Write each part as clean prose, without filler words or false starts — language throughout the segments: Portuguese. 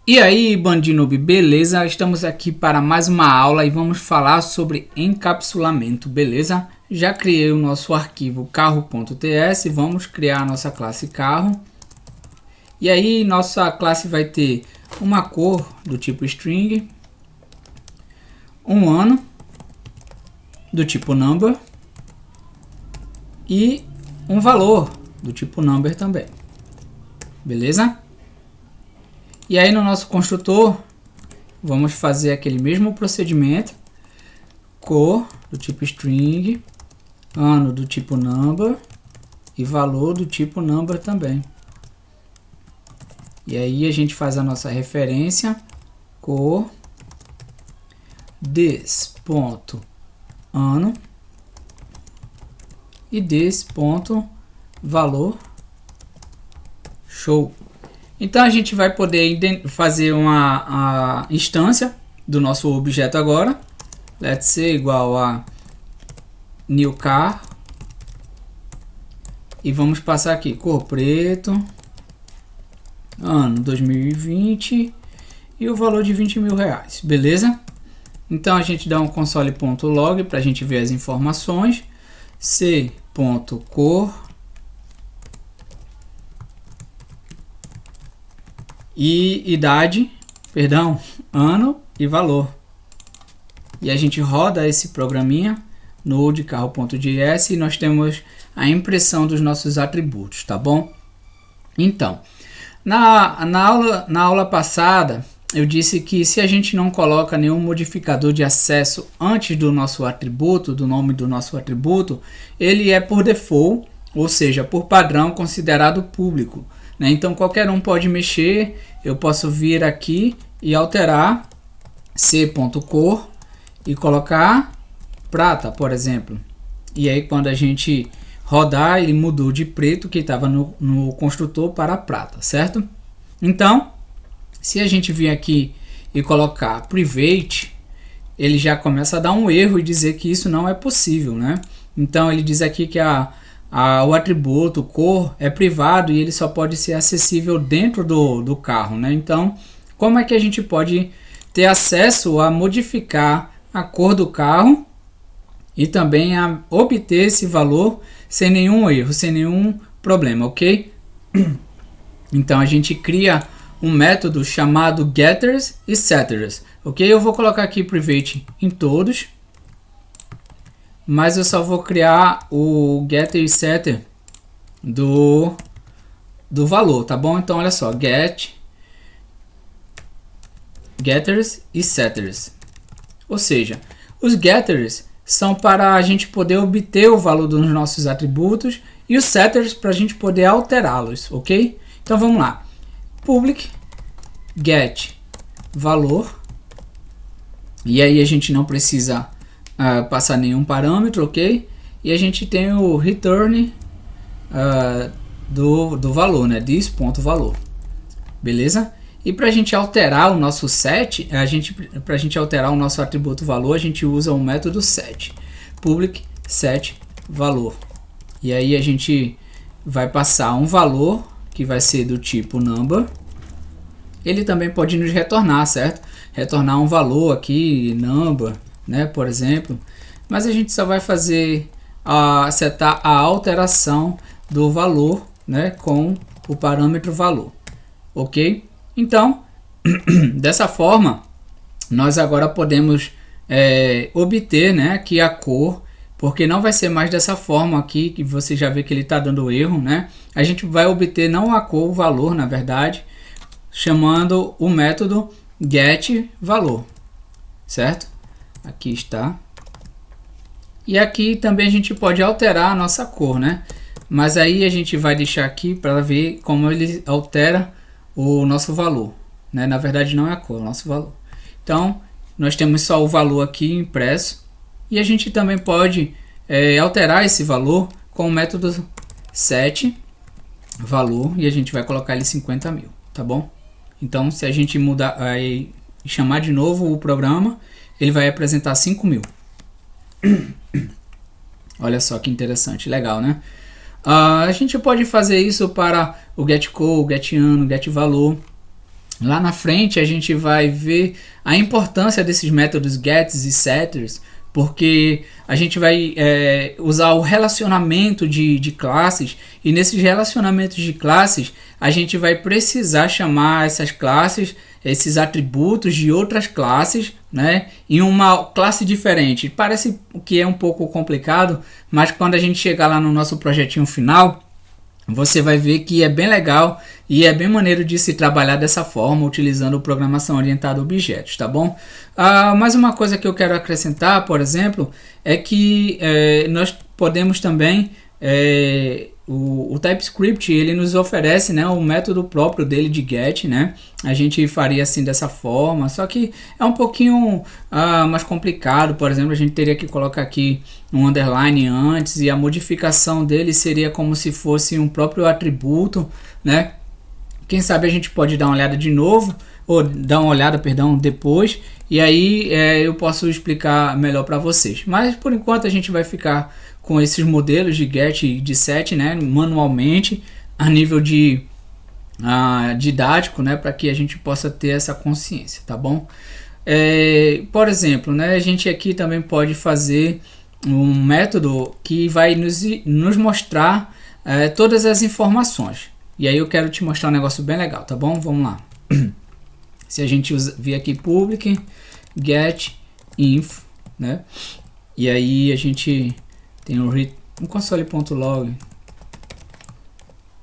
E aí, Bandinoob, beleza? Estamos aqui para mais uma aula e vamos falar sobre encapsulamento, beleza? Já criei o nosso arquivo carro.ts, vamos criar a nossa classe carro. E aí, nossa classe vai ter uma cor do tipo string, um ano do tipo number e um valor do tipo number também, beleza? E aí no nosso construtor, vamos fazer aquele mesmo procedimento. Cor do tipo string, ano do tipo number e valor do tipo number também. E aí a gente faz a nossa referência, cor, this.ano e this.valor. Show! Então a gente vai poder fazer uma instância do nosso objeto agora. Let's say igual a new car. E vamos passar aqui cor preto, ano 2020 e o valor de 20 mil reais, beleza? Então a gente dá um console.log para a gente ver as informações. c.cor e idade, ano e valor. E a gente roda esse programinha no de carro.js e nós temos a impressão dos nossos atributos, tá bom? Então, na aula passada, eu disse que se a gente não coloca nenhum modificador de acesso antes do nosso atributo, do nome do nosso atributo, ele é por default, ou seja, por padrão, considerado público. Então qualquer um pode mexer, eu posso vir aqui e alterar c.cor e colocar prata, por exemplo. E aí quando a gente rodar, ele mudou de preto, que estava no construtor, para prata, certo? Então, se a gente vir aqui e colocar private, ele já começa a dar um erro e dizer que isso não é possível, né? Então ele diz aqui que o atributo cor é privado e ele só pode ser acessível dentro do carro, né? Então, como é que a gente pode ter acesso a modificar a cor do carro e também a obter esse valor sem nenhum erro, sem nenhum problema, ok? Então a gente cria um método chamado getters e setters, ok? Eu vou colocar aqui private em todos, mas eu só vou criar o getter e setter do valor, tá bom? Então olha só, getters e setters. Ou seja, os getters são para a gente poder obter o valor dos nossos atributos e os setters para a gente poder alterá-los, ok? Então vamos lá. Public get valor. E aí a gente não precisa passar nenhum parâmetro, ok? E a gente tem o return do valor, né? This.valor. Beleza? E para a gente alterar o nosso set, para a gente alterar o nosso atributo valor, a gente usa o método set. Public set valor. E aí a gente vai passar um valor que vai ser do tipo number. Ele também pode nos retornar, certo? Retornar um valor aqui, number, né, por exemplo. Mas a gente só vai fazer setar a alteração do valor, né, com o parâmetro valor, ok? Então, dessa forma, nós agora podemos obter, né, aqui a cor, porque não vai ser mais dessa forma aqui, que você já vê que ele está dando erro, né? A gente vai obter não a cor, o valor, na verdade, chamando o método getValor, certo? Aqui está. E aqui também a gente pode alterar a nossa cor, né? Mas aí a gente vai deixar aqui para ver como ele altera o nosso valor, né? Na verdade não é a cor, é o nosso valor. Então nós temos só o valor aqui impresso e a gente também pode alterar esse valor com o método setValor e a gente vai colocar ele 50 mil, tá bom? Então se a gente mudar e chamar de novo o programa, ele vai apresentar 5 mil. Olha só que interessante, legal, né? A gente pode fazer isso para o getCore, o getAno, o getValor. Lá na frente a gente vai ver a importância desses métodos gets e setters, porque a gente vai usar o relacionamento de classes, e nesses relacionamentos de classes a gente vai precisar chamar essas classes, esses atributos de outras classes, né, em uma classe diferente. Parece que é um pouco complicado, mas quando a gente chegar lá no nosso projetinho final, você vai ver que é bem legal e é bem maneiro de se trabalhar dessa forma, utilizando programação orientada a objetos, tá bom? Mais uma coisa que eu quero acrescentar, por exemplo, é que nós podemos também, o TypeScript, ele nos oferece, né, o método próprio dele de get, né? A gente faria assim dessa forma, só que é um pouquinho mais complicado. Por exemplo, a gente teria que colocar aqui um underline antes, e a modificação dele seria como se fosse um próprio atributo, né? Quem sabe a gente pode dar uma olhada de novo, ou dar uma olhada, perdão, depois, e aí eu posso explicar melhor para vocês. Mas por enquanto a gente vai ficar com esses modelos de get e de set, né, manualmente, a nível de didático, né, para que a gente possa ter essa consciência, tá bom? Por exemplo, né, a gente aqui também pode fazer um método que vai nos mostrar todas as informações. E aí eu quero te mostrar um negócio bem legal, tá bom? Vamos lá. Se a gente vir aqui public get info, né? E aí a gente tem um console.log,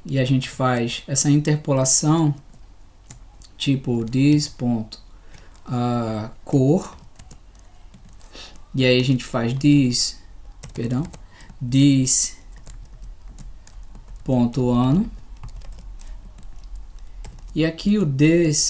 e a gente faz essa interpolação tipo this.core, e aí a gente faz this.ano, e aqui o this.valor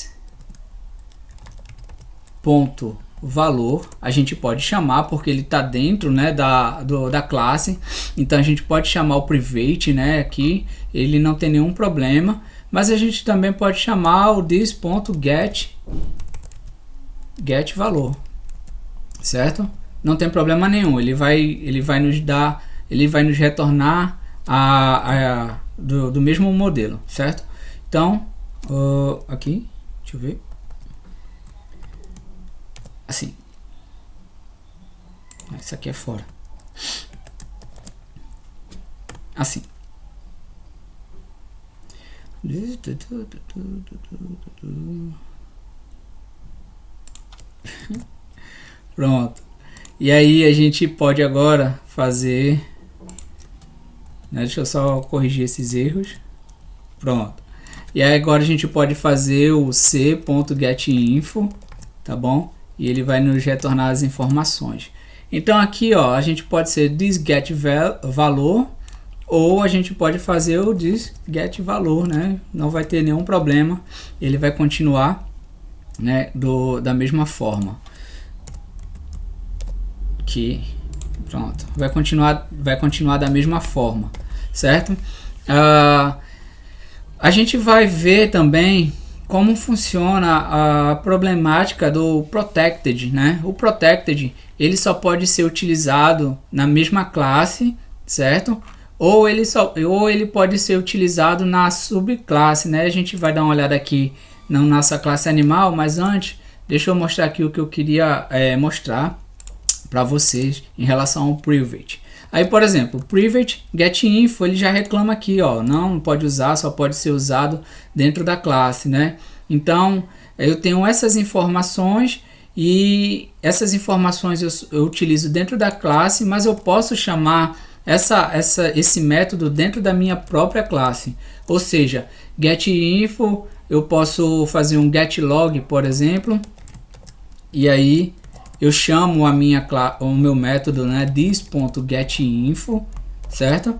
a gente pode chamar porque ele está dentro, né, da classe. Então a gente pode chamar o private, né, aqui ele não tem nenhum problema, mas a gente também pode chamar o this.get valor, certo? Não tem problema nenhum, ele vai nos retornar do mesmo modelo, certo? Então aqui, deixa eu ver, assim, isso aqui é fora, assim. Pronto. E aí a gente pode agora fazer, né, deixa eu só corrigir esses erros. Pronto. E aí agora a gente pode fazer o c.getInfo, tá bom? E ele vai nos retornar as informações. Então aqui, ó, a gente pode ser thisGetValor, ou a gente pode fazer o thisGetValor, né? Não vai ter nenhum problema, ele vai continuar, né, da mesma forma. Aqui, pronto, vai continuar da mesma forma, certo? A gente vai ver também como funciona a problemática do protected, né? O protected, ele só pode ser utilizado na mesma classe, certo? Ou ele pode ser utilizado na subclasse, né? A gente vai dar uma olhada aqui na nossa classe animal, mas antes, deixa eu mostrar aqui o que eu queria mostrar para vocês em relação ao private. Aí, por exemplo, o private getInfo, ele já reclama aqui, ó, não pode usar, só pode ser usado dentro da classe, né? Então, eu tenho essas informações, e essas informações eu utilizo dentro da classe, mas eu posso chamar esse método dentro da minha própria classe. Ou seja, getInfo, eu posso fazer um getLog, por exemplo, e aí eu chamo o meu método, né, this.getInfo, certo?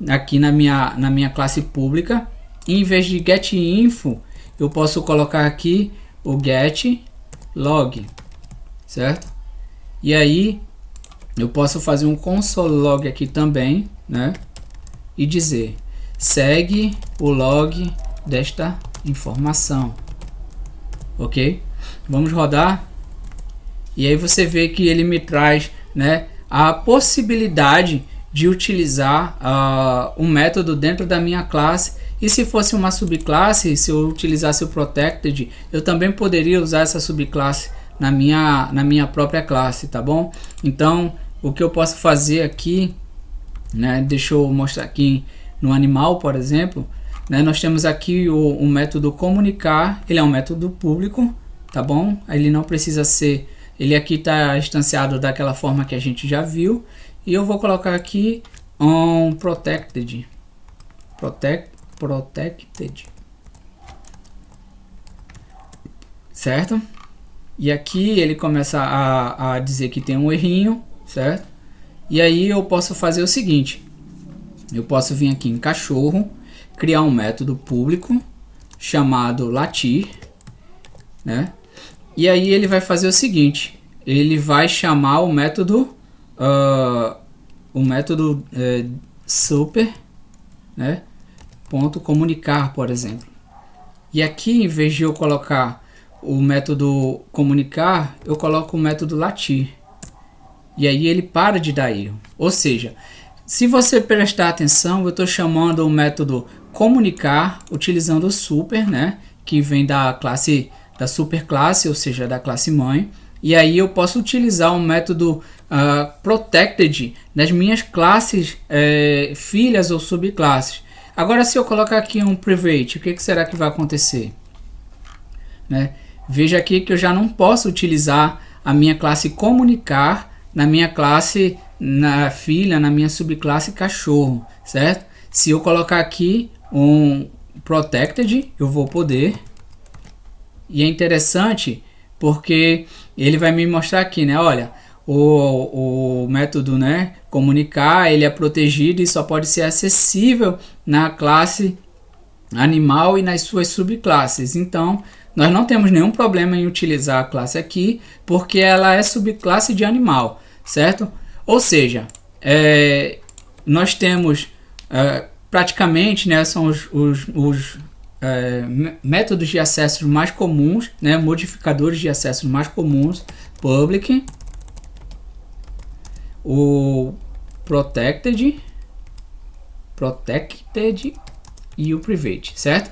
Aqui na minha classe pública. E em vez de getInfo, eu posso colocar aqui o getLog, certo? E aí eu posso fazer um console log aqui também, né? E dizer, segue o log desta informação, ok? Vamos rodar. E aí você vê que ele me traz, né, a possibilidade de utilizar um método dentro da minha classe E se fosse uma subclasse, se eu utilizasse o protected, eu também poderia usar essa subclasse na minha própria classe, tá bom? Então, o que eu posso fazer aqui, né, deixa eu mostrar aqui no animal, por exemplo, né, nós temos aqui o método comunicar, ele é um método público, tá bom? Ele não precisa ser, ele aqui está instanciado daquela forma que a gente já viu, e eu vou colocar aqui um protected, certo? E aqui ele começa a dizer que tem um errinho, certo? E aí eu posso fazer o seguinte, eu posso vir aqui em cachorro, criar um método público chamado latir, né? E aí ele vai fazer o seguinte, ele vai chamar o método super, né, ponto comunicar, por exemplo. E aqui, em vez de eu colocar o método comunicar, eu coloco o método latir. E aí ele para de dar erro. Ou seja, se você prestar atenção, eu estou chamando o método comunicar utilizando o super, né, que vem da classe da superclasse, ou seja, da classe mãe. E aí eu posso utilizar o método protected nas minhas classes filhas ou subclasses. Agora, se eu colocar aqui um private, o que será que vai acontecer? Né? Veja aqui que eu já não posso utilizar a minha classe comunicar na minha classe filha, na minha subclasse cachorro, certo? Se eu colocar aqui um protected, eu vou poder. E é interessante porque ele vai me mostrar aqui, né? Olha, o método, né, comunicar, ele é protegido e só pode ser acessível na classe animal e nas suas subclasses. Então, nós não temos nenhum problema em utilizar a classe aqui, porque ela é subclasse de animal, certo? Ou seja, nós temos praticamente, né, são os métodos de acesso mais comuns, né, modificadores de acesso mais comuns: public, o protected e o private, certo?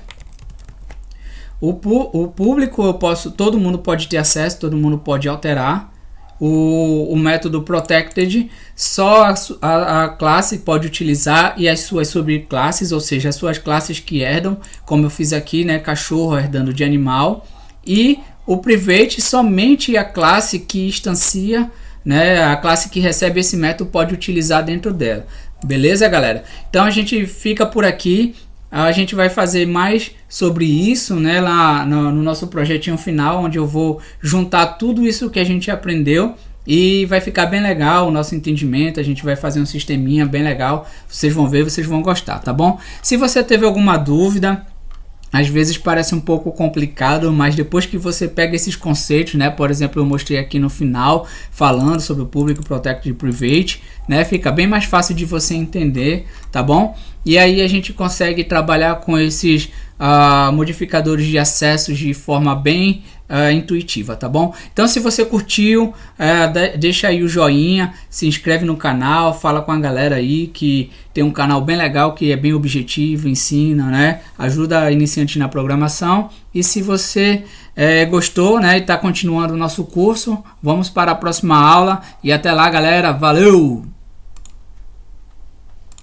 O público todo mundo pode ter acesso, todo mundo pode alterar. O método protected só a classe pode utilizar e as suas subclasses, ou seja, as suas classes que herdam, como eu fiz aqui, né, cachorro herdando de animal. E o private, somente a classe que instancia, né, a classe que recebe esse método pode utilizar dentro dela. Beleza, galera? Então a gente fica por aqui. A gente vai fazer mais sobre isso, né, lá no nosso projetinho final, onde eu vou juntar tudo isso que a gente aprendeu e vai ficar bem legal o nosso entendimento. A gente vai fazer um sisteminha bem legal, vocês vão ver, vocês vão gostar, tá bom? Se você teve alguma dúvida, às vezes parece um pouco complicado, mas depois que você pega esses conceitos, né, por exemplo, eu mostrei aqui no final falando sobre o Public, Protected e Private, né, fica bem mais fácil de você entender, tá bom? E aí a gente consegue trabalhar com esses modificadores de acessos de forma bem intuitiva, tá bom? Então, se você curtiu, deixa aí o joinha, se inscreve no canal, fala com a galera aí que tem um canal bem legal, que é bem objetivo, ensina, né? Ajuda a iniciante na programação. E se você gostou, né, e está continuando o nosso curso, vamos para a próxima aula. E até lá, galera. Valeu!